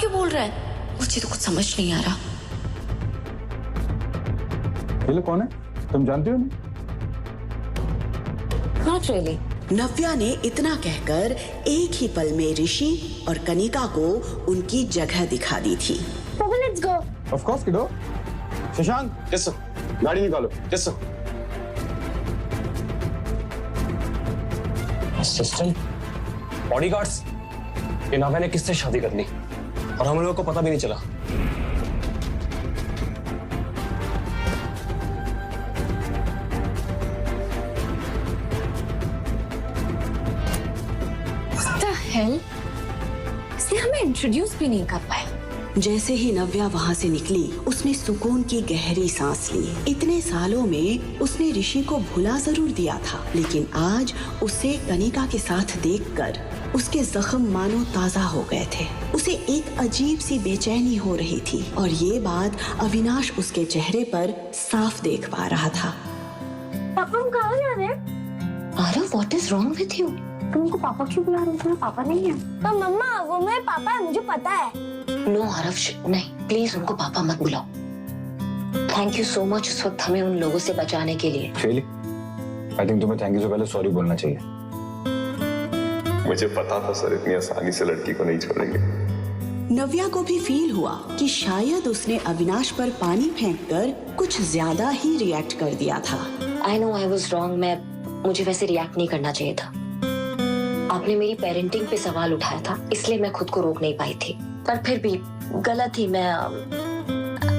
क्यों बोल रहा है? मुझे तो कुछ समझ नहीं आ रहा। ये लोग कौन है? तुम जानती हो नहीं? Not really. नव्या ने इतना कहकर एक ही पल में ऋषि और कनिका को उनकी जगह दिखा दी थी। पापा let's go. Of course kiddo. Shashank, yes sir, गाड़ी निकालो। Yes sir. असिस्टेंट, बॉडीगार्ड्स, ये नाभा ने किससे शादी कर ली और हम लोगों को पता भी नहीं चला। What the hell? इसे हमें इंट्रोड्यूस भी नहीं कर पाया। जैसे ही नव्या वहाँ से निकली, उसने सुकून की गहरी सांस ली। इतने सालों में उसने ऋषि को भुला जरूर दिया था, लेकिन आज उसे कनिका के साथ देखकर उसके जख्म मानो ताजा हो गए थे। उसे एक अजीब सी बेचैनी हो रही थी और ये बात अविनाश उसके चेहरे पर साफ देख पा रहा था। पापा हम कहाँ जा रहे हैं? Aarav, what is wrong with you? तुमको पापा क्यों बुला रहे हो? पापा नहीं है। तो मम्मा वो मेरे पापा है, मुझे पता है। नो आरव, नहीं, प्लीज उनको पापा मत बुलाओ। थैंक यू सो मच उस वक्त हमें उन लोगों से बचाने के लिए। शेली, आई थिंक तुम्हें थैंक यू से पहले सॉरी बोलना चाहिए। मुझे पता था सर इतनी आसानी से लड़की को नहीं छोड़ेंगे। नव्या को भी फील हुआ कि शायद उसने अविनाश पर पानी फेंककर कुछ ज्यादा ही रिएक्ट कर दिया था। I know I was wrong. मुझे वैसे रिएक्ट नहीं करना चाहिए था। आपने मेरी पेरेंटिंग पे सवाल उठाया था, इसलिए मैं खुद को रोक नहीं पाई थी। पर फिर भी गलत थी मैं।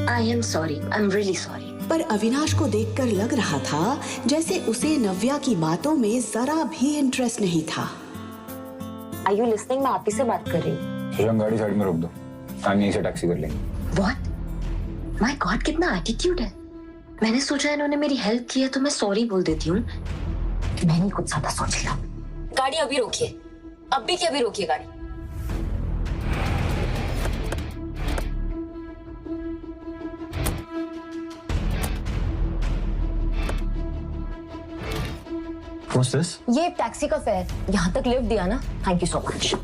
I am sorry, I am really sorry. पर अविनाश को देखकर लग रहा था जैसे उसे नव्या की बातों में जरा भी इंटरेस्ट नहीं था। Are you listening? मैं आप ही से बात कर रही हूँ। शशांक, गाड़ी साइड में रोक दो, हम यहीं से टैक्सी कर लेंगे। व्हाट? माय गॉड, कितना एटीट्यूड है। मैंने सोचा इन्होंने मेरी हेल्प की है तो मैं सॉरी बोल देती हूँ। मैंने कुछ ज्यादा सोच लिया। गाड़ी अभी रोकिए, अभी के अभी रोकिए गाड़ी। What's this? ये टैक्सी का फेयर, यहाँ तक लिफ्ट दिया ना, thank you so much.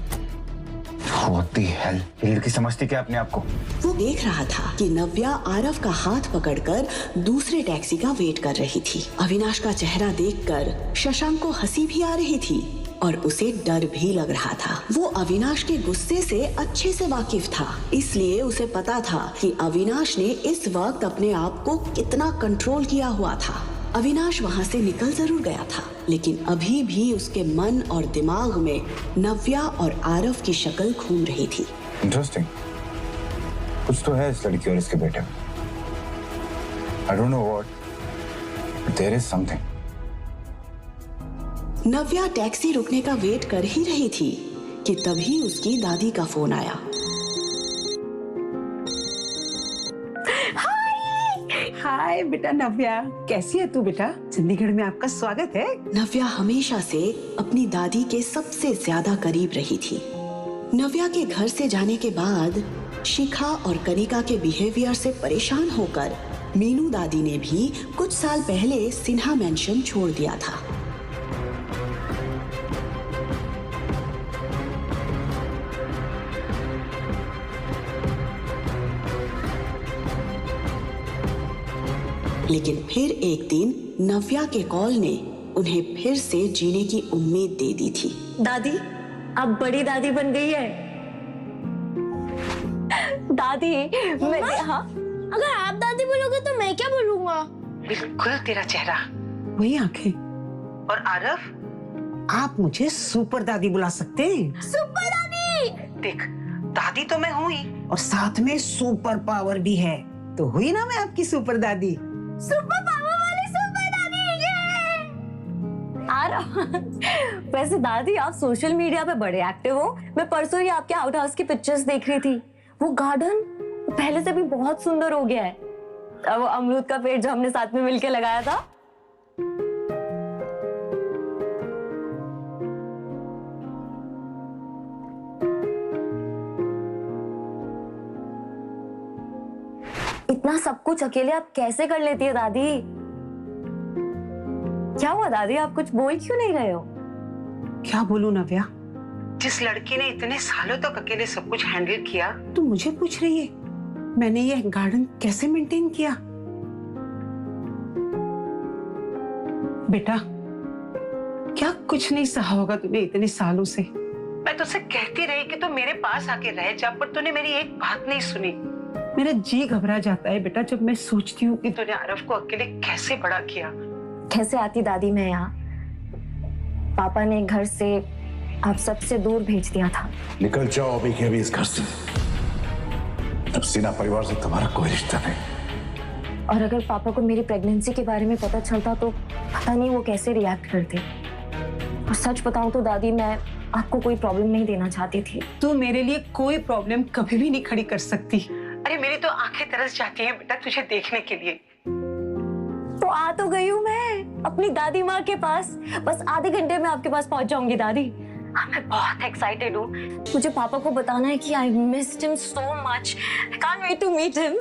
What the hell? ये लड़की समझती क्या अपने आप को? वो देख रहा था कि नव्या आरव का हाथ पकड़कर दूसरे टैक्सी का वेट कर रही थी। अविनाश का चेहरा देखकर शशांक को हंसी भी आ रही थी और उसे डर भी लग रहा था। वो अविनाश के गुस्से से अच्छे से वाकिफ था, इसलिए उसे पता था कि अविनाश ने इस वक्त अपने आप को कितना कंट्रोल किया हुआ था। अविनाश वहाँ से निकल जरूर गया था, लेकिन अभी भी उसके मन और दिमाग में नव्या और आरव की शक्ल घूम रही थी। इंटरेस्टिंग, कुछ तो है इस लड़की और इसके बेटे में। I don't know what, but there is something. Navya taxi रुकने का वेट कर ही रही थी कि तभी उसकी दादी का फोन आया। हाय बेटा नव्या, कैसी है तू बेटा? चंडीगढ़ में आपका स्वागत है। नव्या हमेशा से अपनी दादी के सबसे ज्यादा करीब रही थी। नव्या के घर से जाने के बाद शिखा और कनिका के बिहेवियर से परेशान होकर मीनू दादी ने भी कुछ साल पहले सिन्हा मेंशन छोड़ दिया था। लेकिन फिर एक दिन नव्या के कॉल ने उन्हें फिर से जीने की उम्मीद दे दी थी। दादी, अब बड़ी दादी बन गई है। दादी, मैं हाँ? अगर आप दादी बोलोगे तो मैं क्या बोलूँगा? बिल्कुल तेरा चेहरा, वही आंखें। और आरव, आप मुझे सुपर दादी बुला सकते हैं। सुपर दादी! देख, दादी तो मैं हुई और साथ में सुपर पावर भी है, तो हुई ना मैं आपकी सुपर दादी। सुपर पावर वाली सुपर दादी! वैसे दादी, आप सोशल मीडिया पे बड़े एक्टिव हो। मैं परसों ही आपके आउट हाउस की पिक्चर्स देख रही थी। वो गार्डन पहले से भी बहुत सुंदर हो गया है। वो अमरूद का पेड़ जो हमने साथ में मिलके लगाया था। इतना सब कुछ अकेले आप कैसे कर लेती है दादी? क्या हुआ दादी, आप कुछ बोल क्यों नहीं रहे हो? क्या बोलूं नव्या, जिस लड़की ने इतने सालों तक अकेले सब कुछ हैंडल किया, तू मुझे पूछ रही है मैंने ये गार्डन कैसे मेंटेन किया? बेटा, क्या कुछ नहीं सहा होगा तूने इतने सालों से? मैं तुझसे कहती रही कि तू मेरे पास आके रह जा, पर तूने मेरी एक बात नहीं सुनी। मेरा जी घबरा जाता है बेटा जब मैं सोचती हूँ कि तूने आरव को अकेले कैसे बड़ा किया। कैसे आती दादी मैं यहाँ? पापा ने घर से आप सबसे दूर भेज दिया था। निकल जाओ अभी के अभी इस घर से। अब सिन्हा परिवार से तुम्हारा कोई रिश्ता नहीं। और अगर पापा को मेरी प्रेगनेंसी के बारे में पता चलता तो पता नहीं वो कैसे रिएक्ट करते। और सच बताऊं तो दादी, मैं आपको कोई प्रॉब्लम नहीं देना चाहती थी। तू मेरे लिए कोई प्रॉब्लम कभी भी नहीं खड़ी कर सकती। अरे मेरी तो आंखें तरस जाती हैं बेटा तुझे देखने के लिए। तो आ तो गई हूँ मैं अपनी दादी माँ के पास। बस आधे घंटे में आपके पास पहुंच जाऊंगी दादी। मैं बहुत एक्साइटेड हूँ। मुझे पापा को बताना है कि I missed him so much. I can't wait to meet him.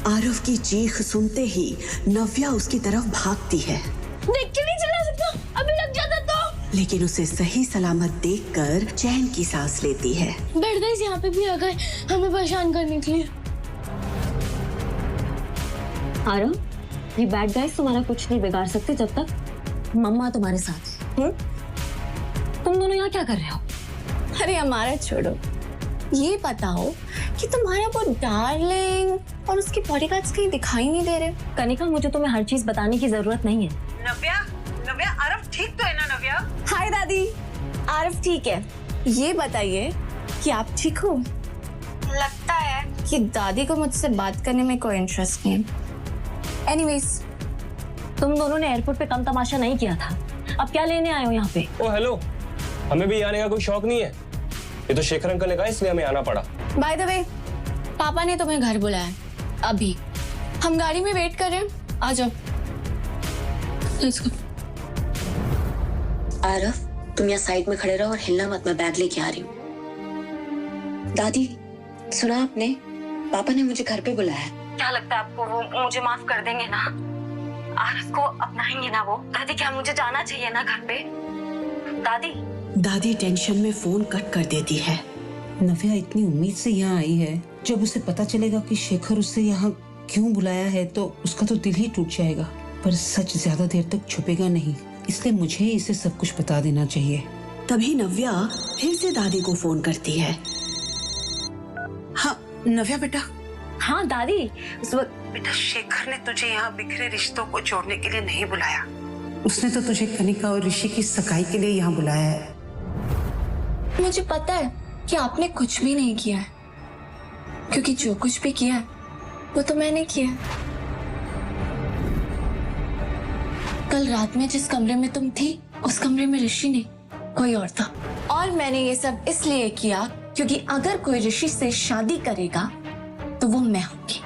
Aarav की चीख सुनते ही नव्या उसकी तरफ भागती है। देख के नहीं चला सकता, अभी लग जाता तो। लेकिन उसे सही सलामत देखकर चैन की सांस लेती है। बैठ गई, यहाँ पे भी आ गए हमें परेशान करने के लिए। आरव, ये बैड गाइस तुम्हारा कुछ नहीं बिगाड़ सकते जब तक मम्मा तुम्हारे साथ है। तुम दोनों यहाँ क्या कर रहे हो? अरे हमारा छोड़ो, ये बताओ कि तुम्हारा वो डार्लिंग और उसके बॉडीगार्ड्स कहीं दिखाई नहीं दे रहे। कनिका, मुझे तुम्हें हर चीज बताने की जरूरत नहीं है। नव्या, नव्या, आरव ठीक तो है ना नव्या? हाय दादी, आरव ठीक है। ये बताइए कि आप ठीक हो? लगता है कि दादी को मुझसे बात करने में कोई इंटरेस्ट नहीं है। एनीवेज, तुम दोनों ने एयरपोर्ट पे कम तमाशा नहीं किया था। अब क्या लेने आए हो यहाँ पे? ओ हेलो, हमें भी आने का कोई शौक नहीं है। ये तो शेखर अंकल ने कहा इसलिए हमें आना पड़ा। बाय द वे, पापा ने तुम्हें घर बुलाया है। अभी हम गाड़ी में वेट कर रहे हैं, आ जाओ। Let's go. आरव, तुम यहाँ साइड में खड़े रहो और हिलना मत, मैं बैग लेके आ रही हूँ। दादी, सुना आपने? पापा ने मुझे घर पे बुलाया है। क्या लगता है आपको वो मुझे माफ कर देंगे ना? आरव को अपनाएंगे ना वो? दादी, क्या मुझे जाना चाहिए ना घर पे? दादी। दादी टेंशन में फोन कट कर देती है। नव्या इतनी उम्मीद से यहाँ आई है, जब उसे पता चलेगा कि शेखर उसे यहाँ क्यों बुलाया है तो उसका तो दिल ही टूट जाएगा। पर सच ज्यादा देर तक छुपेगा नहीं, इसलिए मुझे इसे सब कुछ बता देना चाहिए। तभी नव्या फिर से दादी को फोन करती है। हाँ नव्या बेटा। हाँ दादी, उस वक्त बेटा शेखर ने तुझे यहाँ बिखरे रिश्तों को जोड़ने के लिए नहीं बुलाया। उसने तो तुझे कनिका और ऋषि की सगाई के लिए यहाँ बुलाया है। मुझे पता है कि आपने कुछ भी नहीं किया है, क्योंकि जो कुछ भी किया है वो तो मैंने किया है। कल रात में जिस कमरे में तुम थी, उस कमरे में ऋषि नहीं, कोई और था। और मैंने ये सब इसलिए किया क्योंकि अगर कोई ऋषि से शादी करेगा तो वो मैं होंगी।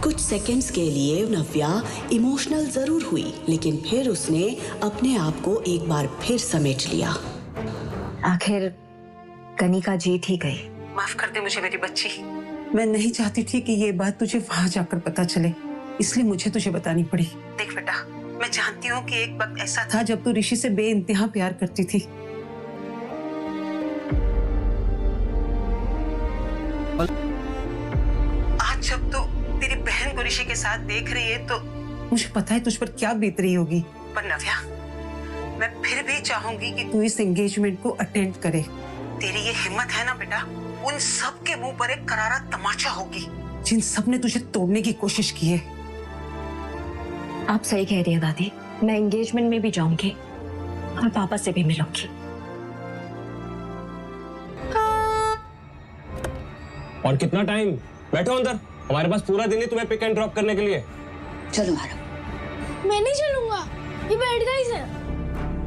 कुछ सेकंड्स के लिए नव्या इमोशनल जरूर हुई, लेकिन फिर उसने अपने आप को एक बार फिर समेट लिया। आखिर कनिका जीत ही गई। माफ कर दे मुझे मेरी बच्ची। मैं नहीं चाहती थी कि ये बात तुझे वहां जाकर पता चले, इसलिए मुझे तुझे बतानी पड़ी। देख बेटा, मैं जानती हूँ कि एक वक्त ऐसा था जब तू ऋषि से बेइंतहा प्यार करती थी। आज जब तू तेरी बहन को ऋषि के साथ देख रही है तो मुझे पता है तुझ पर क्या बीत रही होगी। पर नव्या, मैं फिर भी चाहूंगी कि तू इस एंगेजमेंट को अटेंड करे। तेरी ये हिम्मत है ना बेटा, उन सब के मुंह पर एक करारा तमाचा होगी जिन सब ने तुझे तोड़ने की कोशिश की है। आप सही कह रही हैं दादी, मैं एंगेजमेंट में भी जाऊंगी और पापा से भी मिलूंगी। और कितना टाइम? बैठो अंदर, हमारे पास पूरा दिन है तुम्हें पिक एंड ड्रॉप करने के लिए। चलो आरव। मैं नहीं चलूंगा, ये बैठ गई से।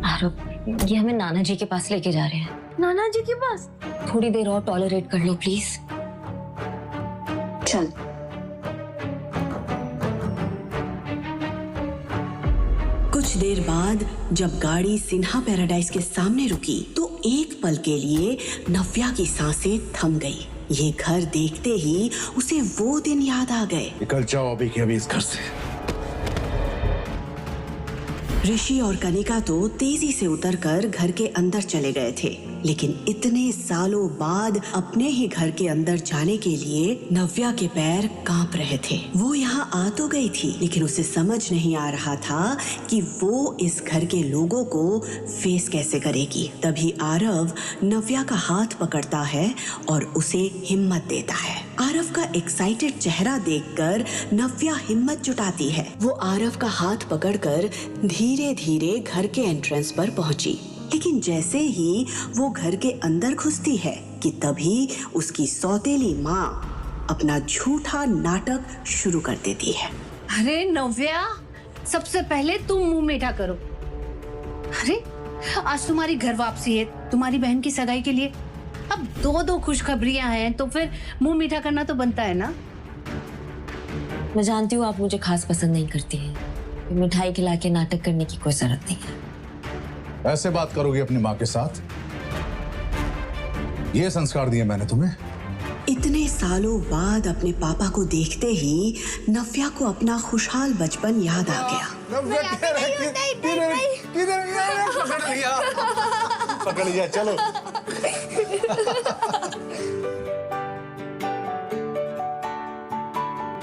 आरव, ये हमें नाना जी के पास लेके जा रहे हैं। नाना जी के पास? थोड़ी देर और टॉलरेट कर लो प्लीज। चल। कुछ देर बाद जब गाड़ी सिन्हा पैराडाइज के सामने रुकी तो एक पल के लिए नव्या की सांसें थम गई। ये घर देखते ही उसे वो दिन याद आ गए। निकल जाओ अभी के अभी इस घर से। ऋषि और कनिका तो तेजी से उतरकर घर के अंदर चले गए थे, लेकिन इतने सालों बाद अपने ही घर के अंदर जाने के लिए नव्या के पैर कांप रहे थे। वो यहाँ आ तो गई थी, लेकिन उसे समझ नहीं आ रहा था कि वो इस घर के लोगों को फेस कैसे करेगी। तभी आरव नव्या का हाथ पकड़ता है और उसे हिम्मत देता है। आरव का एक्साइटेड चेहरा देखकर नव्या हिम्मत जुटाती है। वो आरव का हाथ पकड़कर धीरे धीरे घर के एंट्रेंस पर पहुंची, लेकिन जैसे ही वो घर के अंदर घुसती है कि तभी उसकी सौतेली माँ अपना झूठा नाटक शुरू कर देती है। अरे नव्या, सबसे पहले तुम मुंह मीठा करो। अरे आज तुम्हारी घर वापसी है, तुम्हारी बहन की सगाई के लिए। अब दो खुशखबरियां हैं तो फिर मुंह मीठा करना तो बनता है ना। मैं जानती हूँ आप मुझे खास पसंद नहीं करती हैं। मिठाई खिला के नाटक करने की कोई जरूरत नहीं है। ऐसे बात करोगी अपनी माँ के साथ? ये संस्कार दिए मैंने तुम्हें। इतने सालों बाद अपने पापा को देखते ही नव्या को अपना खुशहाल बचपन याद आ गया। पकड़ लिया, चलो।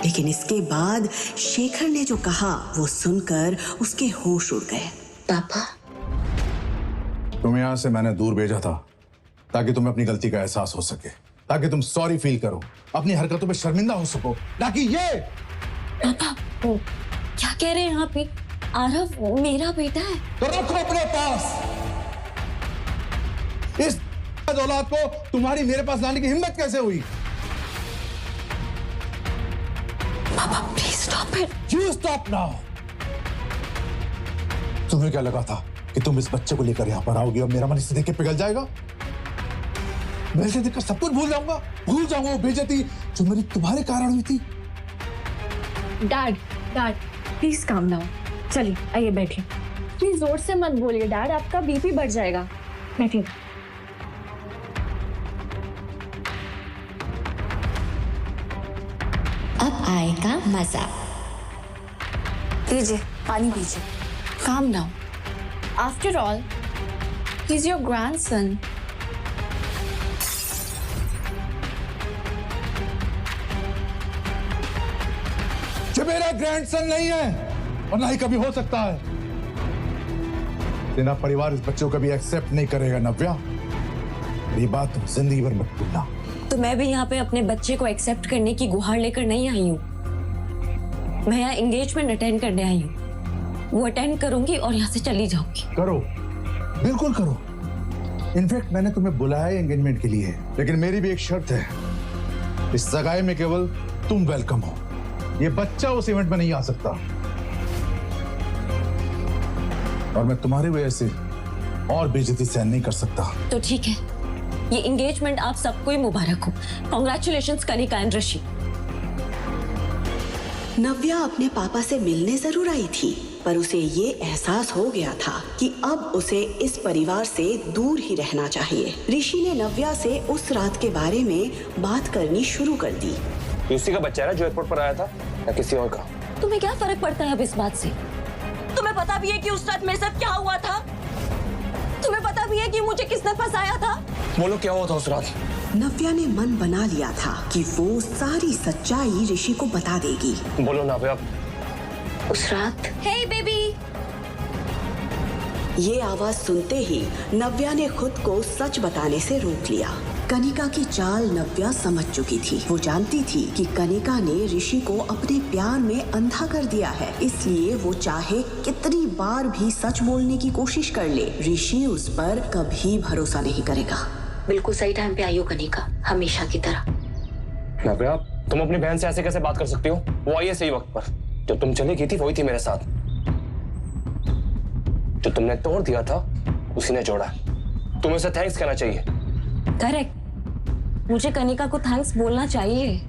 लेकिन इसके बाद शेखर ने जो कहा वो सुनकर उसके होश उड़ गए। पापा, तुम्हें यहां से मैंने दूर भेजा था ताकि तुम्हें अपनी गलती का एहसास हो सके, ताकि तुम सॉरी फील करो, अपनी हरकतों पे शर्मिंदा हो सको, ताकि ये। पापा क्या कह रहे हैं यहाँ पे? आरव मेरा बेटा है। तो रखो अपने पास। इस औलाद को तुम्हारी मेरे पास लाने की हिम्मत कैसे हुई? पापा please stop it. You stop now। तुम्हें क्या लगा था कि तुम इस बच्चे को लेकर यहाँ पर आओगी और मेरा मन इसे देख के पिघल जाएगा? मैं इसे देखकर सब कुछ भूल जाऊंगा वो बेइज्जती जो मेरी तुम्हारे कारण हुई थी। Dad please calm down. चलिए आइए बैठिए। प्लीज जोर से मत बोलिए डैड, आपका बीपी बढ़ जाएगा। बैठिए। अब आएगा मजा। लीजिए पानी पीजिए। Calm down. After all he is your grandson. जो मेरा ग्रैंडसन नहीं है और ना ही कभी हो सकता है। तेरा परिवार इस बच्चे को कभी एक्सेप्ट नहीं करेगा नव्या। ये बात तुम जिंदगी भर मत भूलना। तो मैं भी यहाँ पे अपने बच्चे को एक्सेप्ट करने की गुहार लेकर नहीं आई हूँ। मैं यहाँ एंगेजमेंट अटेंड करने आई हूँ। वो अटेंड करूंगी और यहाँ से चली जाऊंगी। करो, बिल्कुल करो। इनफैक्ट मैंने तुम्हें बुलाया है एंगेजमेंट के लिए, लेकिन मेरी भी एक शर्त है। इस सगाई में केवल तुम वेलकम हो। ये बच्चा उस इवेंट में नहीं आ सकता और मैं तुम्हारी वजह से और बेइज्जती सहन नहीं कर सकता। तो ठीक है, ये एंगेजमेंट आप सबको ही मुबारक हो। कांग्रेचुलेशंस कनिका एंड ऋषि। नव्या अपने पापा से मिलने जरूर आई थी, पर उसे ये एहसास हो गया था कि अब उसे इस परिवार से दूर ही रहना चाहिए। ऋषि ने नव्या से उस रात के बारे में बात करनी शुरू कर दी। उसी का बच्चा है जो एयरपोर्ट पर आया था या किसी और का? तुम्हें क्या फर्क पड़ता है अब इस बात से? तुम्हें पता भी है कि उस रात मेरे साथ क्या हुआ था? तुम्हें पता भी है कि मुझे किसने फंसाया था? बोलो क्या हुआ था उस रात? नव्या ने मन बना लिया था कि वो सारी सच्चाई ऋषि को बता देगी। बोलो नव्या। उस रात हे बेबी। ये आवाज सुनते ही नव्या ने खुद को सच बताने से रोक लिया। कनिका की चाल नव्या समझ चुकी थी। वो जानती थी कि कनिका ने ऋषि को अपने प्यार में अंधा कर दिया है, इसलिए वो चाहे कितनी बार भी सच बोलने की कोशिश कर ले, ऋषि उस पर कभी भरोसा नहीं करेगा। बिल्कुल सही टाइम पे आई हो कनिका, हमेशा की तरह। नव्या, तुम अपनी बहन से ऐसे कैसे बात कर सकती हो? वो आई है सही वक्त पर। जो तुम चली गई थी वही थी मेरे साथ। जो तुमने तोड़ दिया था उसी ने जोड़ा। तुम्हें उसे थैंक्स कहना चाहिए। करेक्ट, मुझे कनिका को थैंक्स बोलना चाहिए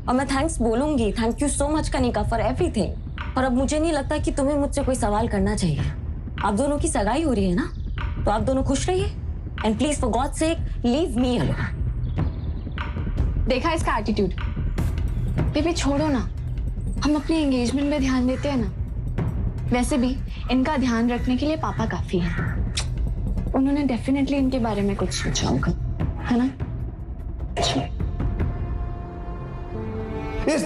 और मैं थैंक्स बोलूंगी। Thank you so much Kanika for everything. और अब मुझे नहीं लगता कि तुम्हें मुझसे कोई सवाल करना चाहिए। आप दोनों की सगाई हो रही है ना, तो आप दोनों खुश रहिए and please for God sake leave me alone. देखा इसका एटीट्यूड। बेबी छोड़ो ना, हम अपने एंगेजमेंट में ध्यान देते हैं ना। वैसे भी इनका ध्यान रखने के लिए पापा काफी है। उन्होंने डेफिनेटली इनके बारे में कुछ सोचा होगा, है ना? इस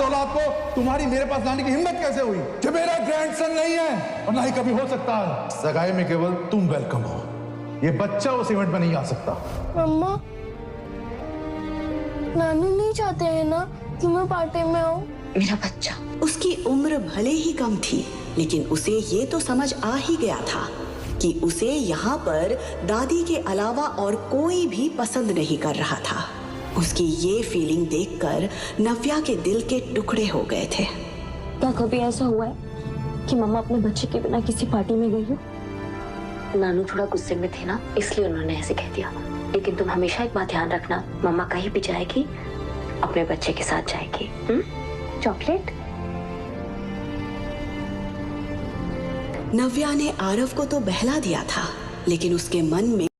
औलाद को तुम्हारी मेरे पास लाने की हिम्मत कैसे हुई? जो मेरा ग्रैंडसन नहीं है और ना ही कभी हो सकता है। सगाई में केवल तुम वेलकम हो, ये बच्चा उस इवेंट में नहीं आ सकता। मम्मा, नानू नहीं चाहते हैं ना कि मैं पार्टी में आऊं? मेरा बच्चा। उसकी उम्र भले ही कम थी, लेकिन उसे ये तो समझ आ ही गया था कि उसे यहाँ पर दादी के अलावा और कोई भी पसंद नहीं कर रहा था। उसकी ये फीलिंग देखकर नव्या के दिल के टुकड़े हो गए थे। क्या कभी ऐसा हुआ है कि मम्मा अपने बच्चे के बिना किसी पार्टी में गई हो? नानू थोड़ा गुस्से में थे ना, इसलिए उन्होंने ऐसे कह दिया। लेकिन तुम हमेशा एक बात ध्यान रखना, मम्मा कहीं भी जाएगी अपने बच्चे के साथ जाएगी। चॉकलेट? नव्या ने आरव को तो बहला दिया था, लेकिन उसके मन में